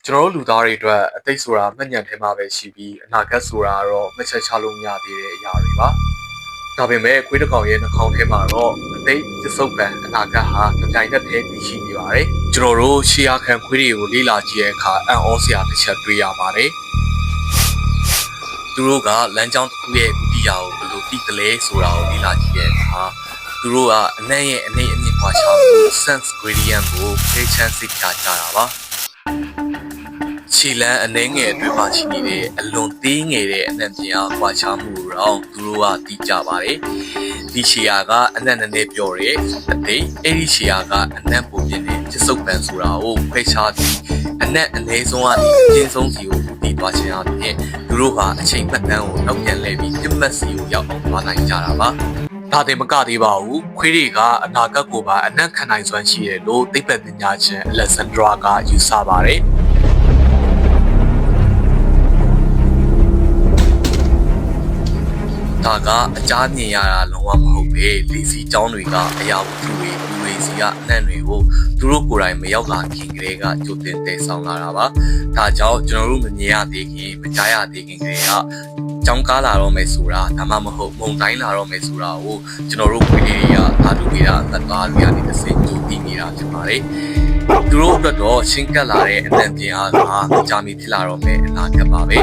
ကျွန်တော်တို့လူသားတွေအတွက်အသိဆိုတာမှတ်ဉာဏ်ထဲမှာပဲရှိပြီးအနာဂတ်ဆိုတာတော့မချက်ချလို့မရသေးတဲ့အရာတွေပါဒါပေမဲ့ခွေးတစ်ကောင်ရဲ့နှာခေါင်းထဲမှာတော့အသိသစ္စုပ္ပန်အနာဂတ်ဟာတစ်ပြိုင်နက်တည်းတည်ရှိနေပါတယ်ကျွန်တော်တို့ရှေးရခံခွေးတွေကိုလေ့လာကြည့်တဲ့အခါအံ့ဩစရာတစ်ချက်တွေ့ရပါတယ်သူတို့ကလမ်းကြောင်းတစ်ခုရဲ့ဥတီယာကိုဘယ်လိုတည်တယ်လဲဆိုတာကိုလေ့လာကြည့်တဲ့အခါသူတို့ကအနံ့ရဲ့အနေအမြင့်ခွာခြားမှု sense gradient ကိုဖေးချမ်းစစ်ကြတာပါခြေလမ်းအနှဲငယ်အတွင်းမှာရှိနေတဲ့အလွန်သေးငယ်တဲ့အနံ့ပြင်အားခွာခြားမှုတော့သူတို့ကသိကြပါတယ်ဒီရှီယာကအနံ့နည်းနည်းပြောတယ်အသိအဲ့ဒီရှီယာကအနံ့ပုံပြင်းတဲ့ကျစုပ်ပန်ဆိုတာကိုခွဲခြားပြီးအနံ့အနည်းဆုံးကနေအကျဉ်းဆုံးစီကိုတည်သွားခြင်းအပြင်သူတို့ကအချိန်ပတ်တန်းကိုနောက်ပြန်လှည့်ပြီးပြတ်မှတ်စီကိုရောက်အောင်သွားနိုင်ကြတာပါဒါတင်မကသေးပါဘူးခွေးတွေကအနာဂတ်ကိုပါအနံ့ခံနိုင်စွမ်းရှိတယ်လို့သိပ္ပံပညာရှင်အလက်ဇန်ဒရာကယူဆပါတယ်ဒါကအကြမြင်ရတာလုံးဝမဟုတ်ပဲလေစီကျောင်းတွေကအရာဝတ္ထုတွေလူတွေစီကအနှံ့တွေကိုသူတို့ကိုယ်တိုင်မရောက်လာခင်ကလေးကကြိုတင်တည်ဆောင်လာတာပါဒါကြောင့်ကျွန်တော်တို့မမြင်ရသေးခင်မကြားရသေးခင်ကလေးကကျောင်းကားလာတော့မယ်ဆိုတာဒါမှမဟုတ်မုံတိုင်းလာတော့မယ်ဆိုတာကိုကျွန်တော်တို့ခွေးတွေကသာတူနေတာသတ်သားတွေကနေတစ်စင်ကြိုပြီးနေတာဖြစ်ပါတယ်သူတို့အတွက်တော့ရှင်းကပ်လာတဲ့အနံ့ပြင်အားကကြာမီဖြစ်လာတော့မယ်အနာဂတ်ပါပဲ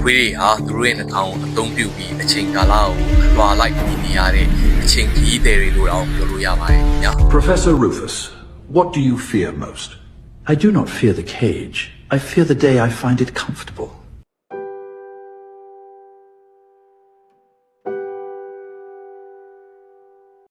ခွေးတွေဟာသူတို့ရဲ့နှာခေါင်းကိုအသုံးပြုပြီးအချိန်ကာလကိုလွှာလိုက်ပြီးနေရတဲ့အချိန်ကြီးတွေလို့တော့ပြောလို့ရပါတယ်ခင်ဗျာ Professor Rufus, what do you fear most? I do not fear the cage. I fear the day I find it comfortable.